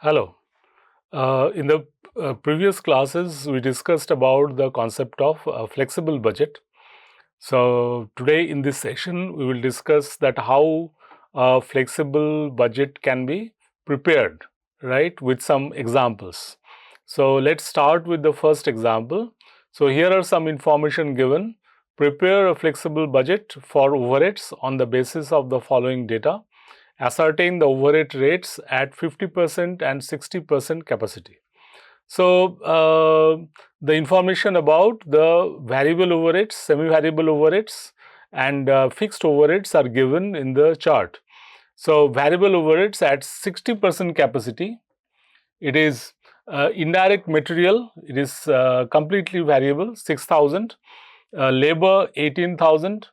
Hello. In the previous classes, we discussed about the concept of flexible budget. So today in this session, we will discuss that how a flexible budget can be prepared, right, with some examples. So let's start with the first example. So here are some information given. Prepare a flexible budget for overheads on the basis of the following data. Ascertain the overhead rates at 50% and 60% capacity. So, the information about the variable overheads, semi-variable overheads and fixed overheads are given in the chart. So, variable overheads at 60% capacity, it is indirect material, it is completely variable, 6,000, labor 18,000,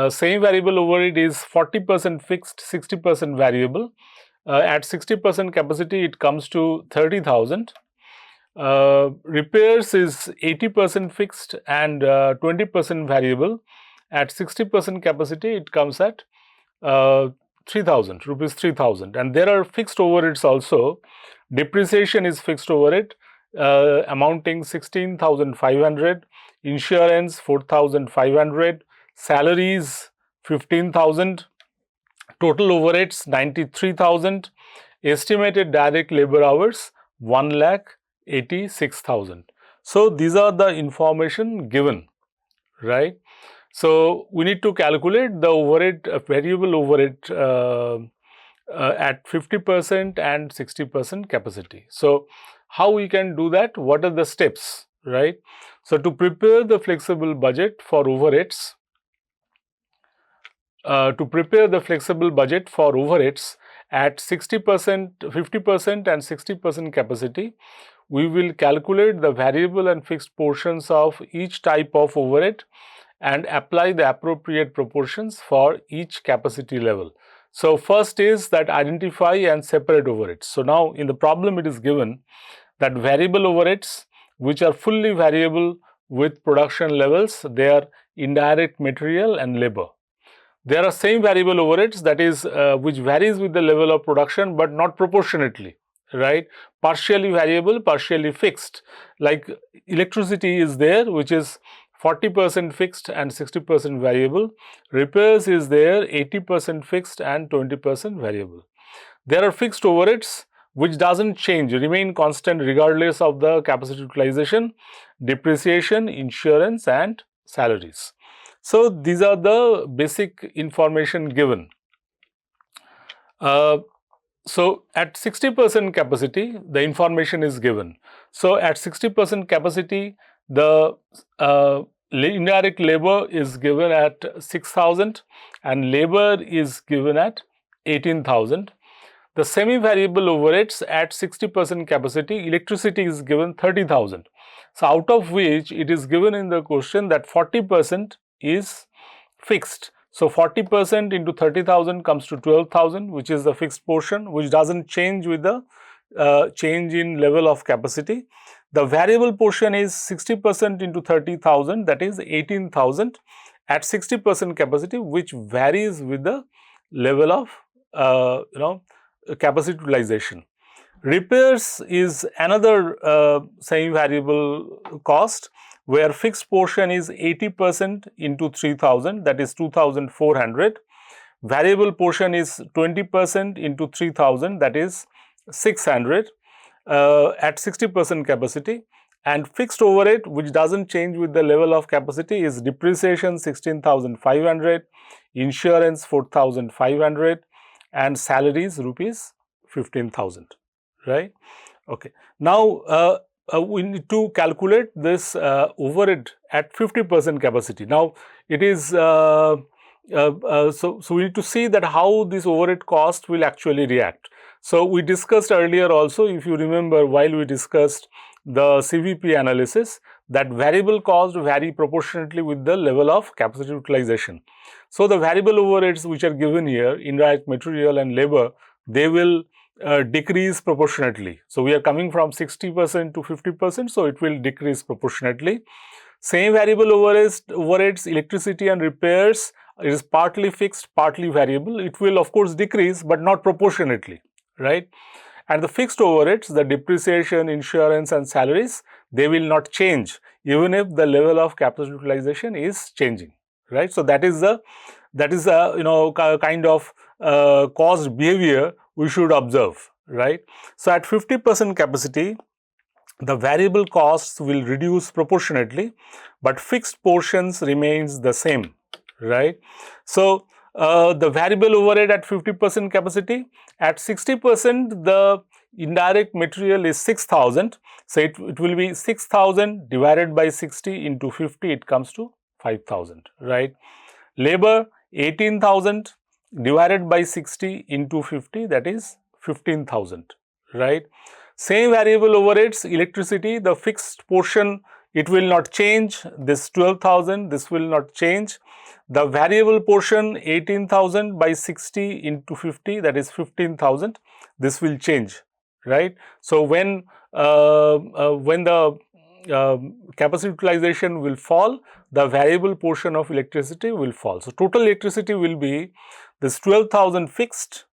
same variable overhead is 40% fixed, 60% variable. At 60% capacity, it comes to 30,000. Repairs is 80% fixed and 20% variable. At 60% capacity, it comes at 3,000 rupees 3,000. And there are fixed overheads also. Depreciation is fixed overhead amounting 16,500. Insurance 4,500. Salaries 15,000, total overheads 93,000, estimated direct labor hours 1,86,000. So these are the information given, right? So we need to calculate the overhead, variable overhead at 50% and 60% capacity. So how we can do that? What are the steps, right? So to prepare the flexible budget for overheads, at 60%, 50% and 60% capacity, we will calculate the variable and fixed portions of each type of overhead and apply the appropriate proportions for each capacity level. So first is that identify and separate overheads. So now in the problem it is given that variable overheads which are fully variable with production levels, they are indirect material and labor. There are same variable overheads, that is which varies with the level of production but not proportionately, right? Partially variable, partially fixed. Like electricity is there, which is 40% fixed and 60% variable. Repairs is there, 80% fixed and 20% variable. There are fixed overheads which doesn't change, remain constant regardless of the capacity utilization, depreciation, insurance and salaries. So these are the basic information given. So at 60% capacity, the information is given. So at 60% capacity, the indirect labor is given at 6,000 and labor is given at 18,000. The semi-variable overheads at 60% capacity, electricity is given 30,000. So out of which it is given in the question that 40% is fixed. So 40% into 30,000 comes to 12,000, which is the fixed portion, which doesn't change with the change in level of capacity. The variable portion is 60% into 30,000, that is 18,000 at 60% capacity, which varies with the level of capacity utilization. Repairs is another semi-variable cost, where fixed portion is 80% into 3,000, that is 2,400. Variable portion is 20% into 3,000, that is 600 at 60% capacity. And fixed overhead, which doesn't change with the level of capacity, is depreciation 16,500, insurance 4,500 and salaries rupees 15,000, right? Okay. Now, we need to calculate this overhead at 50% capacity. Now, it is so we need to see that how this overhead cost will actually react. So we discussed earlier also, if you remember, while we discussed the CVP analysis, that variable cost vary proportionately with the level of capacity utilization. So the variable overheads which are given here, indirect material and labor, they will decrease proportionately. So we are coming from 60% to 50%, so it will decrease proportionately. Same variable overheads, electricity and repairs, it is partly fixed, partly variable. It will of course decrease, but not proportionately, right? And the fixed overheads, the depreciation, insurance and salaries, they will not change even if the level of capacity utilization is changing, right. So that is a kind of cost behavior we should observe, right. So at 50% capacity, the variable costs will reduce proportionately, but fixed portions remains the same, right. So the variable overhead at 50% capacity, at 60% the indirect material is 6,000. So it will be 6,000 divided by 60 into 50, it comes to 5,000, right. Labor 18,000 divided by 60 into 50, that is 15,000, right. Same variable overheads, electricity, the fixed portion, it will not change, this 12,000, this will not change. The variable portion 18,000 by 60 into 50, that is 15,000, this will change, right. So when the capacity utilization will fall, the variable portion of electricity will fall. So total electricity will be this 12,000 fixed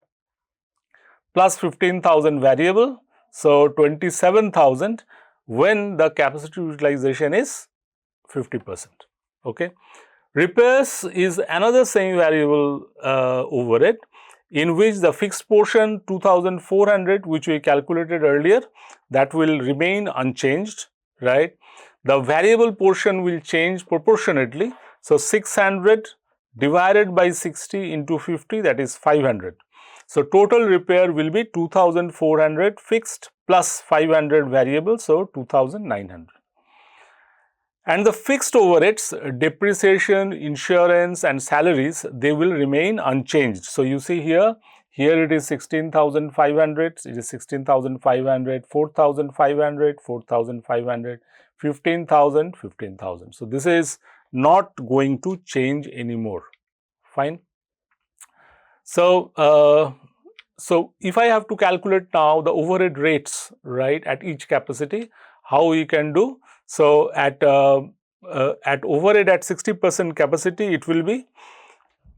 plus 15,000 variable, so 27,000 when the capacity utilization is 50%. Okay. Repairs is another semi-variable overhead in which the fixed portion 2,400 which we calculated earlier, that will remain unchanged, right. The variable portion will change proportionately. So 600 divided by 60 into 50, that is 500. So total repair will be 2,400 fixed plus 500 variable, so 2,900. And the fixed overheads, depreciation, insurance and salaries, they will remain unchanged. So you see here it is 16,500, it is 16,500, 4,500, 4,500, 15,000, 15,000. So this is not going to change anymore. Fine. So, if I have to calculate now the overhead rates, right, at each capacity, how we can do? So at overhead at 60% capacity, it will be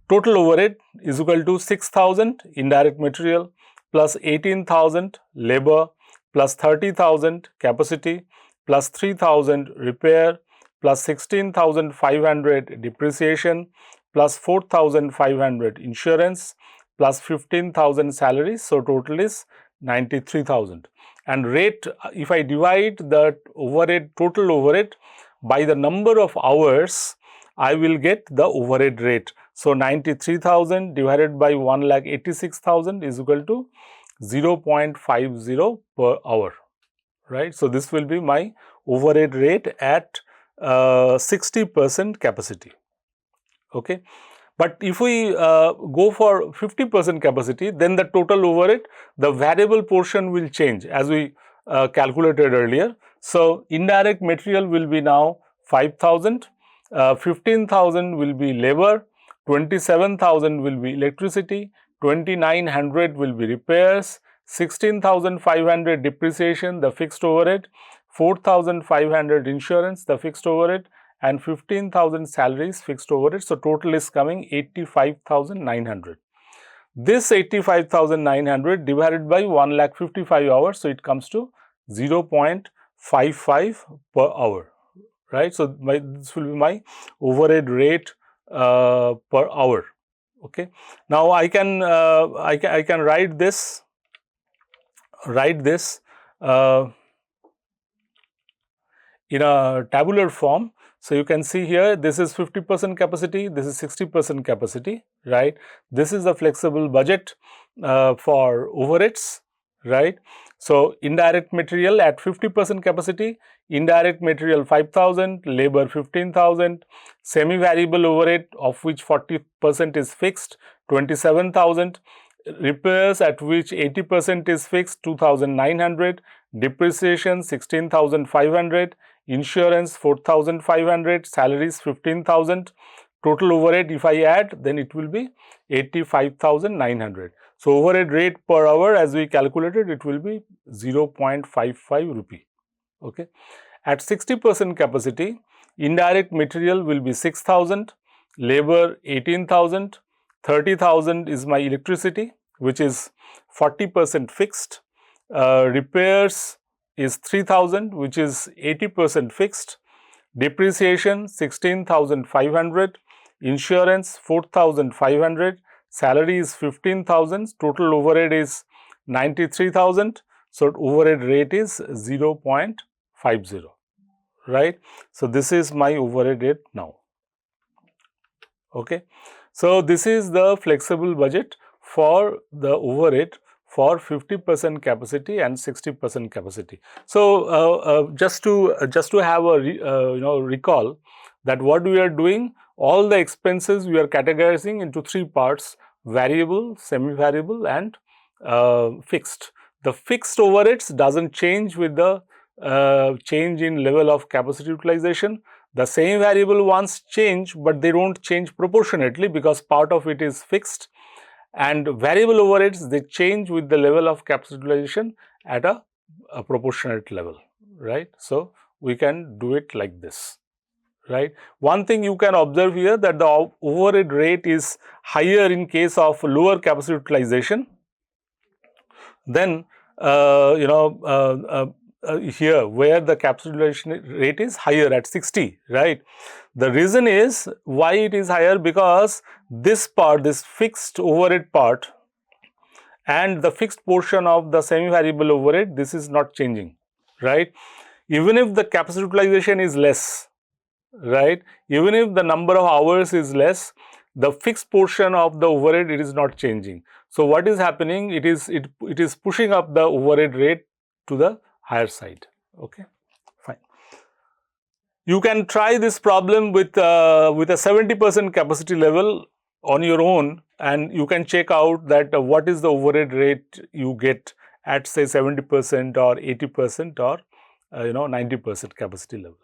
total overhead is equal to 6,000 indirect material plus 18,000 labor plus 30,000 capacity plus 3,000 repair plus 16,500 depreciation plus 4,500 insurance plus 15,000 salaries. So total is 93,000. And rate, if I divide the overhead, total overhead by the number of hours, I will get the overhead rate. So 93,000 divided by 1,86,000 is equal to 0.50 per hour, right. So this will be my overhead rate at 60% capacity. Okay. But if we go for 50% capacity, then the total overhead, the variable portion will change as we calculated earlier. So indirect material will be now 5,000, 15,000 will be labor, 27,000 will be electricity, 2,900 will be repairs, 16,500 depreciation, the fixed overhead, 4,500 insurance, the fixed overhead, and 15,000 salaries, fixed overhead. So total is coming 85,900. This 85,900 divided by 1,55 hours, so it comes to 0.55 per hour, right. So this will be my overhead rate per hour. Okay. Now I can write this in a tabular form. So you can see here, this is 50% capacity, this is 60% capacity, right. This is the flexible budget for overheads, right. So indirect material at 50% capacity, indirect material 5,000, labor 15,000, semi-variable overhead of which 40% is fixed, 27,000, repairs at which 80% is fixed, 2,900, depreciation 16,500, insurance 4,500, salaries 15,000, total overhead if I add, then it will be 85,900. So overhead rate per hour, as we calculated, it will be 0.55 rupee. Okay. At 60% capacity, indirect material will be 6,000, labor 18,000, 30,000 is my electricity, which is 40% fixed, repairs is 3,000, which is 80% fixed, depreciation 16,500, insurance 4,500, salary is 15,000, total overhead is 93,000, so overhead rate is 0.50, right. So, this is my overhead rate now. Okay. So, this is the flexible budget for the overhead for 50% capacity and 60% capacity. So, just to have a recall that what we are doing, all the expenses we are categorizing into three parts: variable, semi-variable and fixed. The fixed overheads doesn't change with the change in level of capacity utilization. The same variable ones change, but they don't change proportionately because part of it is fixed, and variable overheads, they change with the level of capacity utilization at a proportionate level, right. So, we can do it like this, right. One thing you can observe here, that the overhead rate is higher in case of lower capacity utilization. Then here where the capacity utilization rate is higher at 60, right. The reason is why it is higher, because this part, this fixed overhead part and the fixed portion of the semi-variable overhead, this is not changing, right. Even if the capacity utilization is less, right, even if the number of hours is less, the fixed portion of the overhead, it is not changing. So, what is happening? It is pushing up the overhead rate to the higher side. Okay, fine. You can try this problem with a 70% capacity level on your own, and you can check out that what is the overhead rate you get at say 70% or 80% or 90% capacity level.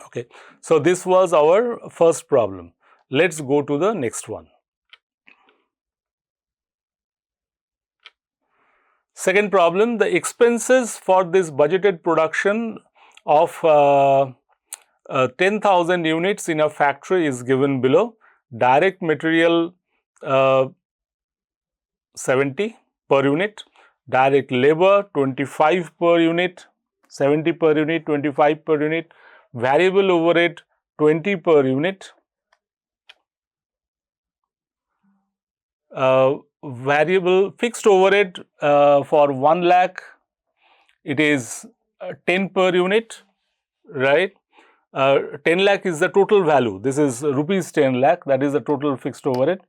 Okay, so this was our first problem. Let's go to the next one. Second problem, the expenses for this budgeted production of 10,000 units in a factory is given below. Direct material 70 per unit, direct labor 25 per unit, 70 per unit, 25 per unit, variable overhead 20 per unit, variable fixed overhead for 1 lakh, it is 10 per unit, right. 10 lakh is the total value, this is rupees 10 lakh, that is the total fixed overhead.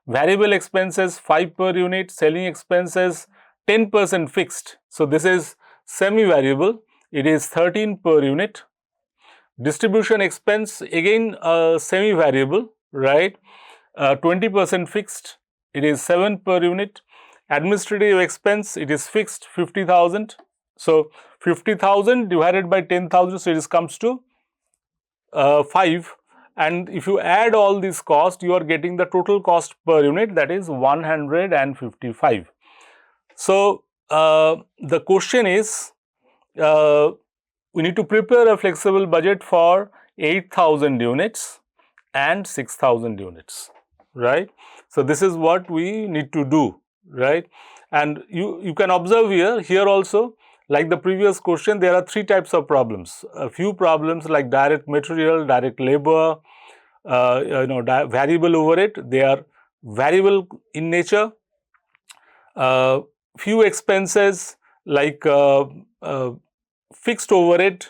Variable expenses 5 per unit, selling expenses 10% fixed, so this is semi-variable, it is 13 per unit. Distribution expense again semi-variable, right, 20% fixed, it is 7 per unit. Administrative expense, it is fixed 50,000. So, 50,000 divided by 10,000, so it comes to 5, and if you add all these costs, you are getting the total cost per unit, that is 155. So, the question is, we need to prepare a flexible budget for 8,000 units and 6,000 units, right. So, this is what we need to do, right. And you can observe here also, like the previous question, there are three types of problems. A few problems like direct material, direct labor, variable overhead, they are variable in nature. Few expenses like fixed overhead,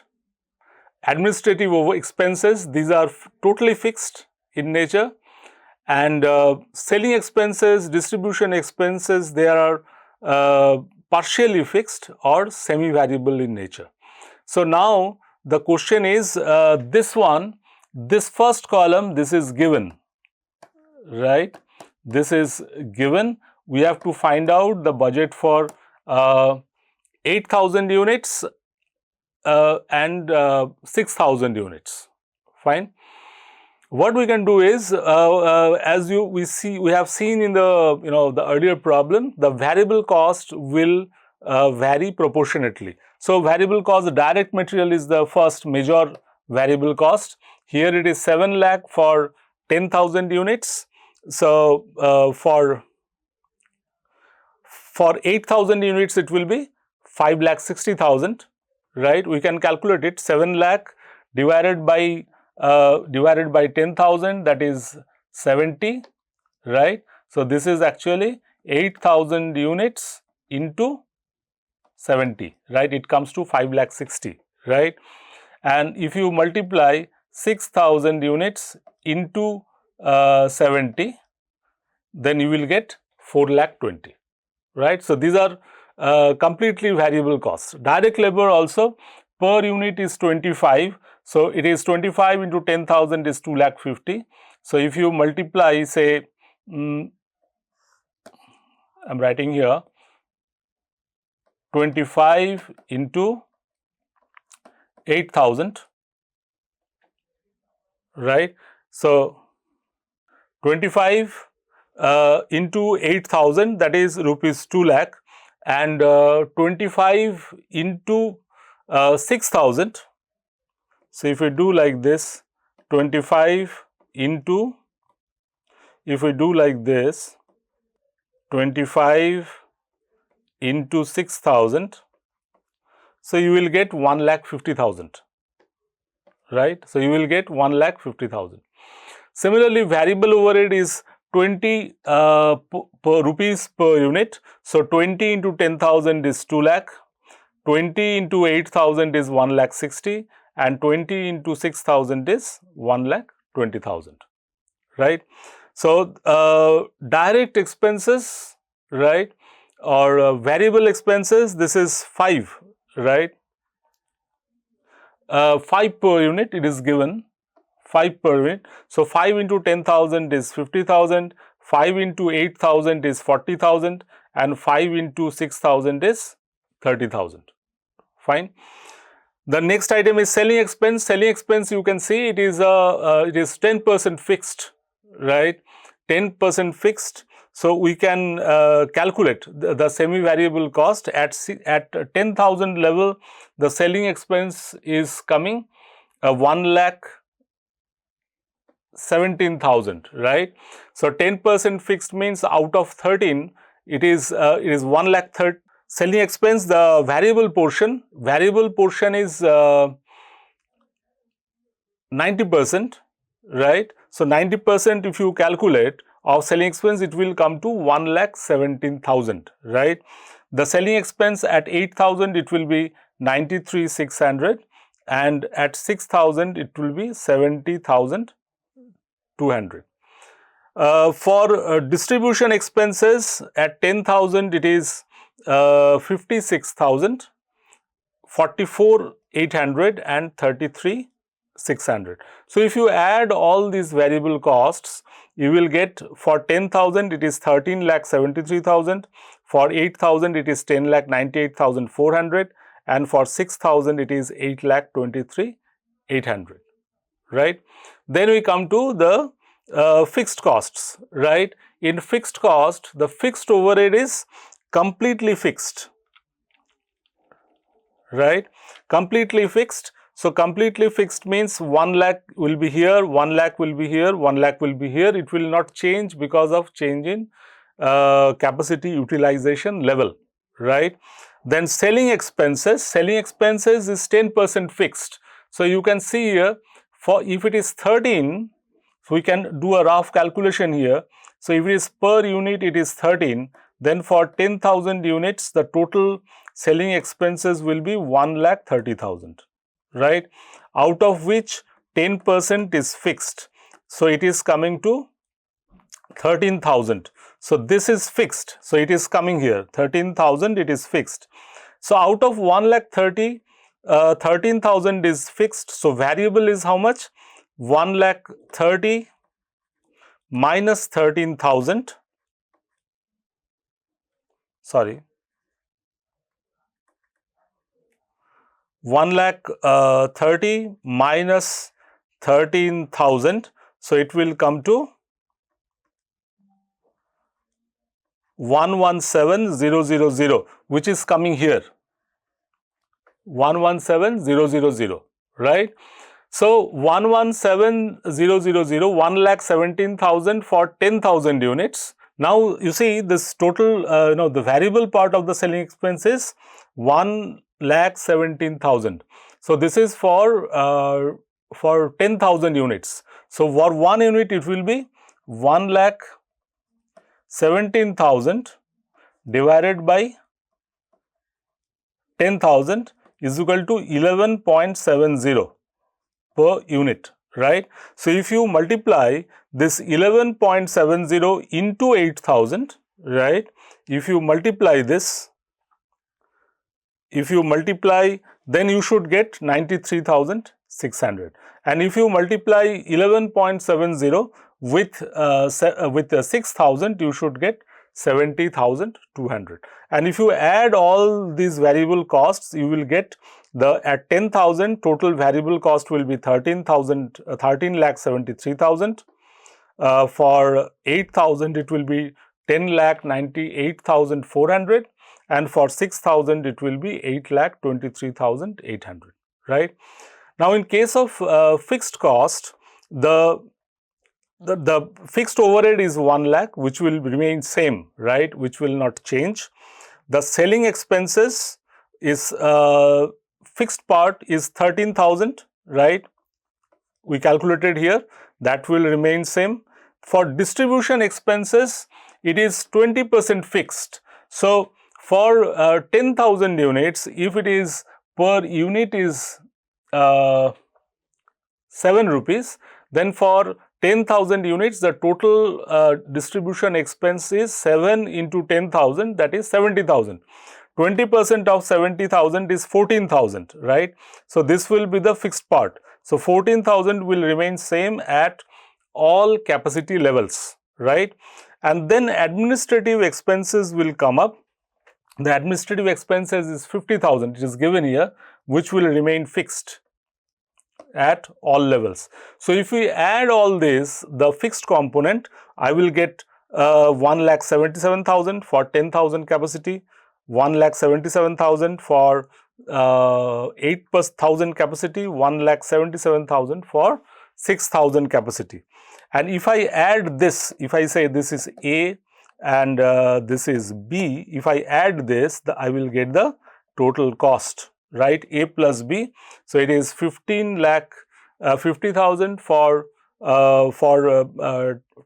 administrative expenses, these are totally fixed in nature, and selling expenses, distribution expenses, they are partially fixed or semi-variable in nature. So, now the question is this first column, this is given, right, this is given. We have to find out the budget for 8,000 units and 6,000 units, fine. What we can do is, as we have seen in the the earlier problem, the variable cost will vary proportionately. So, variable cost, direct material is the first major variable cost. Here it is 7 lakh for 10,000 units. So, for For 8,000 units, it will be 5,60,000, right? We can calculate it. 7 lakh divided by 10,000, that is 70, right? So this is actually 8,000 units into 70, right? It comes to 5,60,000, right? And if you multiply 6,000 units into 70, then you will get 4,20,000, right? So these are completely variable costs. Direct labor also per unit is 25. So it is 25 into 10,000 is 2,50,000. So if you multiply, say, I'm writing here 25 into 8,000, right? So 25 into 8,000, that is rupees 2 lakh, and 25 into 6,000. So if we do like this, 25 into, if we do like this, 25 into 6,000, so you will get 1,50,000, right? So you will get 1,50,000. Similarly, variable overhead is 20 rupees per unit. So 20 into 10,000 is 2 lakh, 20 into 8,000 is 1,60,000, and 20 into 6,000 is 1,20,000, right? So direct expenses, right, or variable expenses, this is 5, right? 5 per unit, it is given 5 per unit. So 5 into 10,000 is 50,000, 5 into 8,000 is 40,000, and 5 into 6,000 is 30,000. Fine. The next item is selling expense. Selling expense, you can see it is 10% fixed, right? 10% fixed. So we can calculate the semi-variable cost at 10,000 level. The selling expense is coming 1,17,000, right? So 10% fixed means out of 13, it is 1,30,000. Selling expense, the variable portion is 90%, right? So 90% if you calculate of selling expense, it will come to 1,17,000, right? The selling expense at 8,000, it will be 93,600, and at 6,000, it will be 70,200. For distribution expenses at 10,000, it is 56,000, 44,800, and 33,600. So if you add all these variable costs, you will get for 10,000 it is 13,73,000, for 8,000 it is 10,98,400, and for 6,000 it is 8,23,800, right? Then we come to the fixed costs, right? In fixed cost, the fixed overhead is completely fixed, right? Completely fixed. So completely fixed means 1 lakh will be here, 1 lakh will be here, 1 lakh will be here. It will not change because of change in capacity utilization level, right? Then selling expenses is 10% fixed. So you can see here, for if it is 13, so we can do a rough calculation here. So if it is per unit, it is 13. Then for 10,000 units, the total selling expenses will be 1,30,000, right? Out of which 10% is fixed. So it is coming to 13,000. So this is fixed. So it is coming here, 13,000, it is fixed. So out of 1,30,000, 13,000 is fixed. So variable is how much? 1,30,000 minus 13,000. Sorry. 1,30,000 minus 13,000. So it will come to 117,000, which is coming here. 117,000, right? So 117,000, 1,17,000 for 10,000 units. Now you see this total, the variable part of the selling expense is 1,17,000. So this is for 10,000 units. So for 1 unit it will be 1,17,000 divided by 10,000 is equal to 11.70 per unit, right? So if you multiply this 11.70 into 8,000, right? If you multiply this, then you should get 93,600. And if you multiply 11.70 with 6,000, you should get 70,200. And if you add all these variable costs, you will get at 10,000 total variable cost will be 13,73,000. For 8,000 it will be 10,98,400, and for 6,000 it will be 8,23,800, right? Now in case of fixed cost, the fixed overhead is 1 lakh, which will remain same, right, which will not change. The selling expenses is fixed part is 13,000, right, we calculated here, that will remain same. For distribution expenses, it is 20% fixed. So for 10,000 units, if it is per unit is 7 rupees, then for 10,000 units, the total distribution expense is 7 into 10,000, that is 70,000. 20% of 70,000 is 14,000, right? So this will be the fixed part. So 14,000 will remain same at all capacity levels, right? And then administrative expenses will come up. The administrative expenses is 50,000, it is given here, which will remain fixed at all levels. So if we add all this, the fixed component, I will get 1,77,000 for 10,000 capacity, 1,77,000 for 8,000 capacity, 1,77,000 for 6,000 capacity. And if I add this, if I say this is A and this is B, if I add this, I will get the total cost, right, A plus B. So it is 50,000 for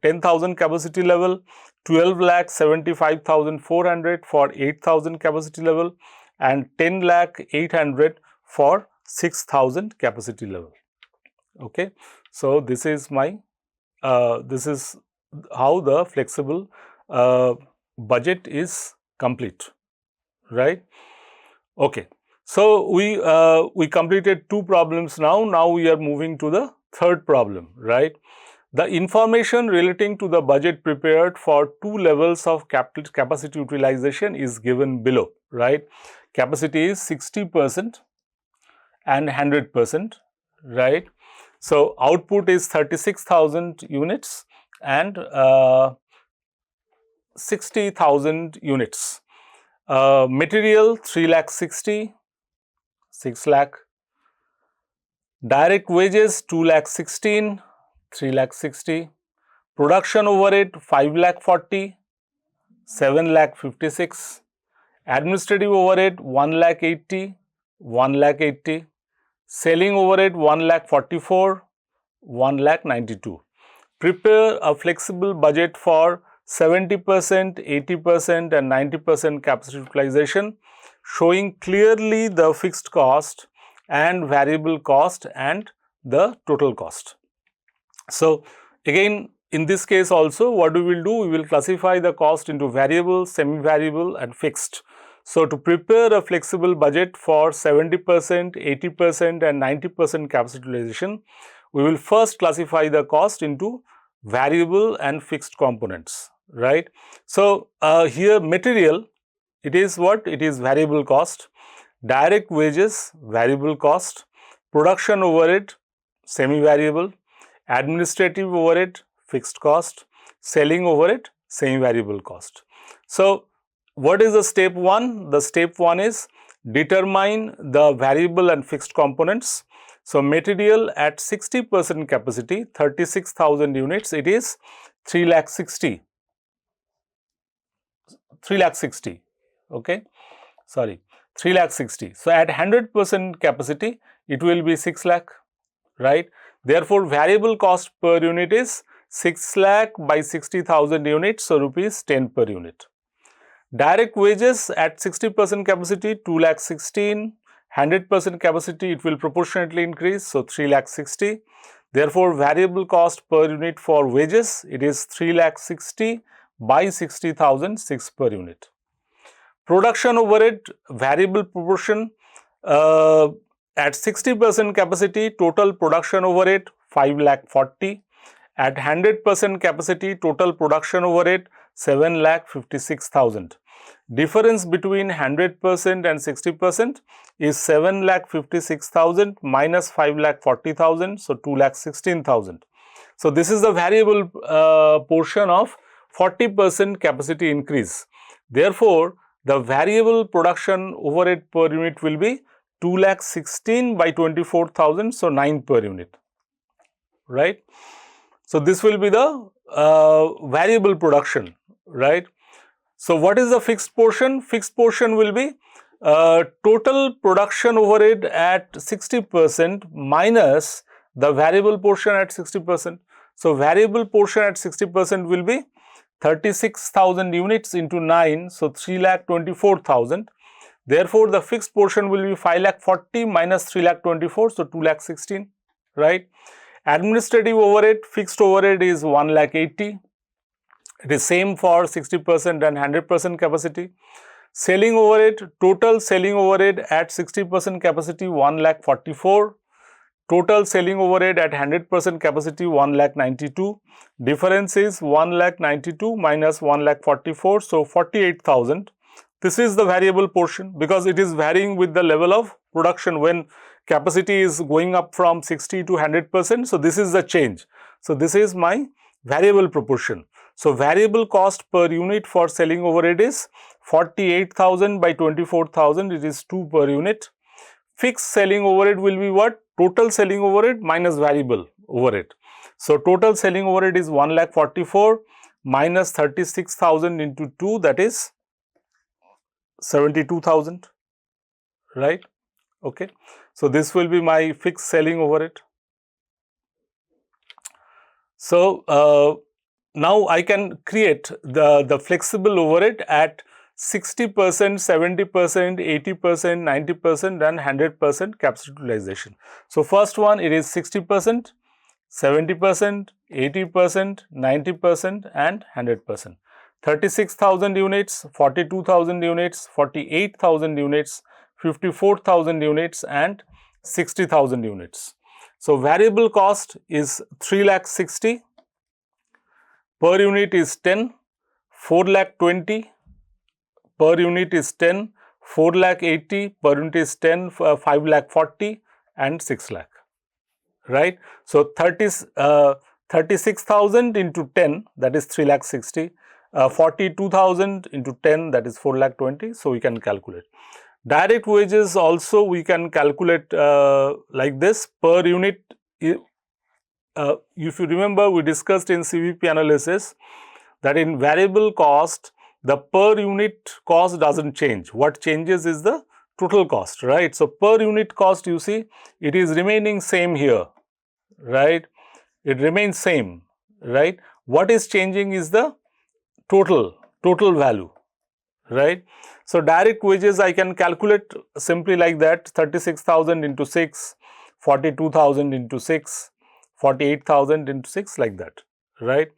10,000 capacity level, 12,75,400 for 8,000 capacity level, and 10,800,000 for 6,000 capacity level. Okay, so this is my this is how the flexible budget is complete, right? Okay, so we completed 2 problems now. Now we are moving to the third problem, right? The information relating to the budget prepared for 2 levels of capacity utilization is given below, right? Capacity is 60% and 100%, right? So output is 36,000 units and 60,000 units. Material 3,60,000, 6 lakh. Direct wages 2,16,000, 3,60,000. Production overhead 5,40,000, 7,56,000. Administrative overhead 1,80,000, 1,80,000. Selling overhead 1,44,000, 1,92,000. Prepare a flexible budget for 70%, 80% and 90% capacity utilization, showing clearly the fixed cost and variable cost and the total cost. So again, in this case also, what we will do, we will classify the cost into variable, semi-variable and fixed. So to prepare a flexible budget for 70%, 80% and 90% capacity utilization, we will first classify the cost into variable and fixed components, right? So here material, it is what? It is variable cost. Direct wages, variable cost. Production overhead, semi-variable. Administrative overhead, fixed cost. Selling overhead, semi-variable cost. So what is the step 1? The step 1 is determine the variable and fixed components. So material at 60% capacity, 36,000 units, it is 3,60,000. 3 lakh 60, okay, sorry, 3 lakh 60. So, at 100% capacity, it will be 6 lakh, right. Therefore, variable cost per unit is 6 lakh by 60,000 units, so rupees 10 per unit. Direct wages at 60% capacity, 2 lakh 16, 100% capacity, it will proportionately increase, so 3 lakh 60. Therefore, variable cost per unit for wages, it is 3 lakh 60 by 60,000, 6 per unit. Production overhead variable proportion, at 60% capacity, total production overhead 5 lakh 40. At 100% capacity, total production overhead 7 lakh 56,000. Difference between 100% and 60% is 7 lakh 56,000 minus 5 lakh 40,000, so 2 lakh 16,000. So, this is the variable portion of 40% capacity increase. Therefore, the variable production overhead per unit will be 2 lakh 16 by 24,000, so 9 per unit, right. So, this will be the variable production, right. So, what is the fixed portion? Fixed portion will be total production overhead at 60% minus the variable portion at 60%. So, variable portion at 60% will be 36,000 units into 9, so 3 lakh 24,000. Therefore, the fixed portion will be 5 lakh 40 minus 3 lakh 24, so 2 lakh 16, right. Administrative overhead, fixed overhead is 1 lakh 80. It is same for 60% and 100% capacity. Selling overhead, total selling overhead at 60% capacity 1 lakh 44. Total selling overhead at 100% capacity 1 lakh 92. Difference is 1 lakh 92 minus 1 lakh 44, so 48,000. This is the variable portion because it is varying with the level of production when capacity is going up from 60 to 100%. So, this is the change. So, this is my variable proportion. So, variable cost per unit for selling overhead is 48,000 by 24,000, it is 2 per unit. Fixed selling overhead will be what? Total selling overhead minus variable overhead. So, total selling overhead is 1 lakh 44 minus 36,000 into 2, that is 72,000, right. Okay. So, this will be my fixed selling overhead. So, now I can create the flexible overhead at 60%, 70%, 80%, 90% and 100% capacity utilization. So, first one it is 60%, 70%, 80%, 90% and 100%. 36,000 units, 42,000 units, 48,000 units, 54,000 units and 60,000 units. So, variable cost is 3 lakh 60, per unit is 10, 4 lakh 20, per unit is 10, 4 lakh 80, per unit is 10, 5 lakh 40 and 6 lakh, right. So, 36,000 into 10, that is 3 lakh 60, 42,000 into 10, that is 4 lakh 20. So, we can calculate. Direct wages also we can calculate like this per unit. If you remember, we discussed in CVP analysis that in variable cost, the per unit cost does not change. What changes is the total cost, right. So, per unit cost you see it is remaining same here, right. It remains same, right. What is changing is the total value, right. So, direct wages I can calculate simply like that, 36,000 into 6, 42,000 into 6, 48,000 into 6, like that, right.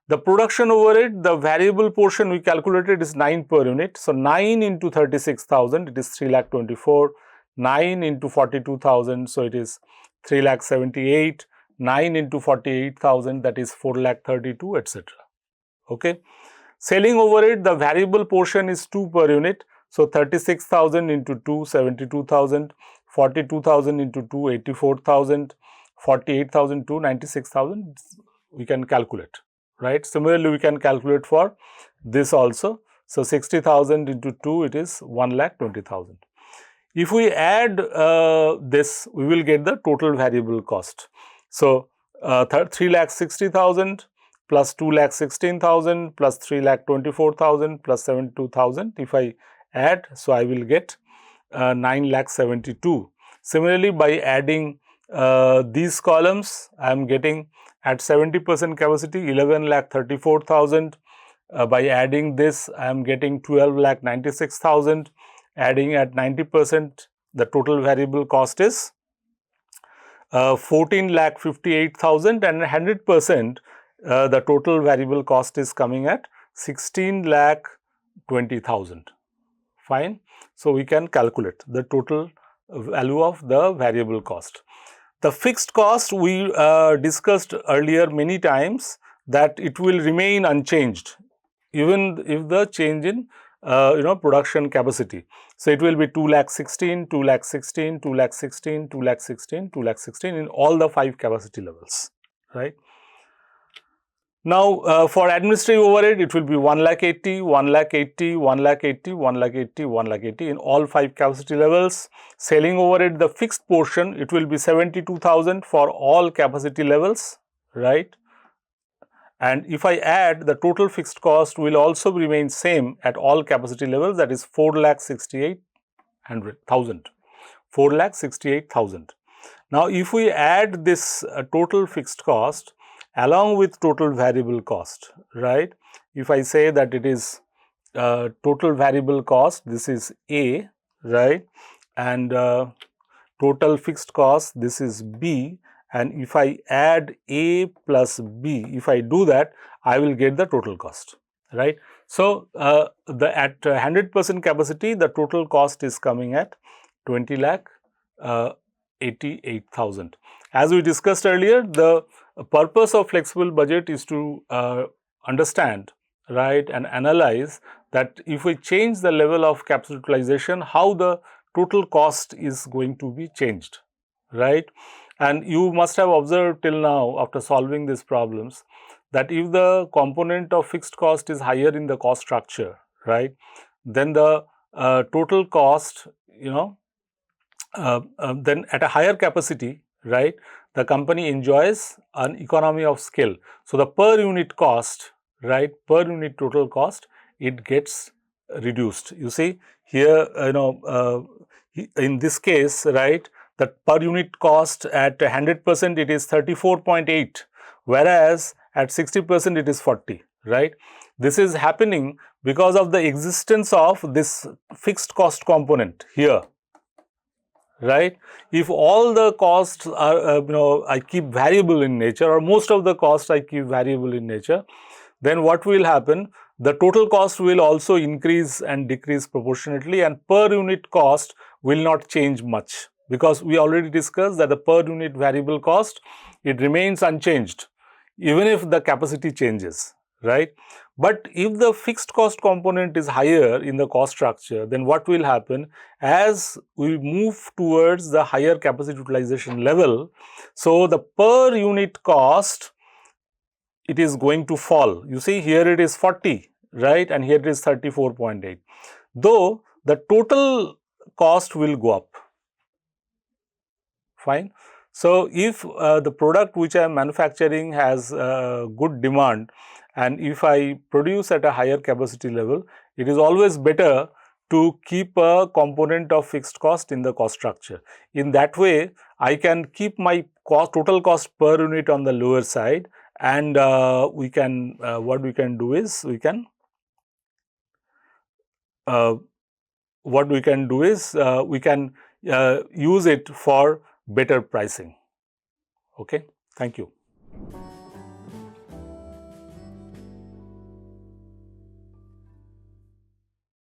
The production overhead, the variable portion we calculated is 9 per unit. So, 9 into 36,000, it is 3 lakh 24, 9 into 42,000, so it is 3 lakh 78, 9 into 48,000, that is 4 lakh 32, etc. Okay. Selling overhead, the variable portion is 2 per unit. So, 36,000 into 2, 72,000, 42,000 into 2, 84,000, 48,000 to 96,000, we can calculate, right. Similarly, we can calculate for this also. So, 60,000 into 2, it is 1 lakh 20,000. If we add this, we will get the total variable cost. So, 3 lakh 60,000 plus 2,16,000 plus 3,24,000 plus 72,000. If I add, so I will get 9,72,000. Similarly, by adding these columns, I am getting at 70% capacity 11,34,000. By adding this, I am getting 12,96,000. Adding at 90%, the total variable cost is 14,58,000, and 100%, the total variable cost is coming at 16,20,000. Fine. So, we can calculate the total value of the variable cost. The fixed cost we discussed earlier many times, that it will remain unchanged even if the change in production capacity. So, it will be 2,16,000, 2,16,000, 2,16,000, 2,16,000, 2,16,000 in all the 5 capacity levels, right. Now, for administrative overhead, it will be 1,80,000, 1,80,000, 1,80,000, 1,80,000, 1,80,000 in all 5 capacity levels. Selling overhead, the fixed portion, it will be 72,000 for all capacity levels, right. And if I add, the total fixed cost will also remain same at all capacity levels, that is 4,68,000. 4,68,000. Now, if we add this total fixed cost along with total variable cost, right. If I say that it is total variable cost, this is A, right, and total fixed cost, this is B, and if I add A plus B, if I do that, I will get the total cost, right. So, at 100% capacity, the total cost is coming at 20,88,000. As we discussed earlier, the purpose of flexible budget is to understand, right, and analyze that if we change the level of capacity utilization, how the total cost is going to be changed, right. And you must have observed till now, after solving these problems, that if the component of fixed cost is higher in the cost structure, right, then the total cost, then at a higher capacity, right, the company enjoys an economy of scale. So, the per unit cost, right, per unit total cost, it gets reduced. You see here, in this case, right, the per unit cost at 100% it is 34.8, whereas at 60% it is 40, right. This is happening because of the existence of this fixed cost component here, right. If all the costs are, I keep variable in nature, or most of the costs I keep variable in nature, then what will happen? The total cost will also increase and decrease proportionately, and per unit cost will not change much, because we already discussed that the per unit variable cost, it remains unchanged even if the capacity changes, right. But if the fixed cost component is higher in the cost structure, then what will happen? As we move towards the higher capacity utilization level, so the per unit cost, it is going to fall. You see here it is 40, right, and here it is 34.8, though the total cost will go up. Fine. So, if the product which I am manufacturing has good demand, and if I produce at a higher capacity level, it is always better to keep a component of fixed cost in the cost structure. In that way, I can keep my total cost per unit on the lower side, and we can what we can do is we can use it for better pricing. Okay, thank you.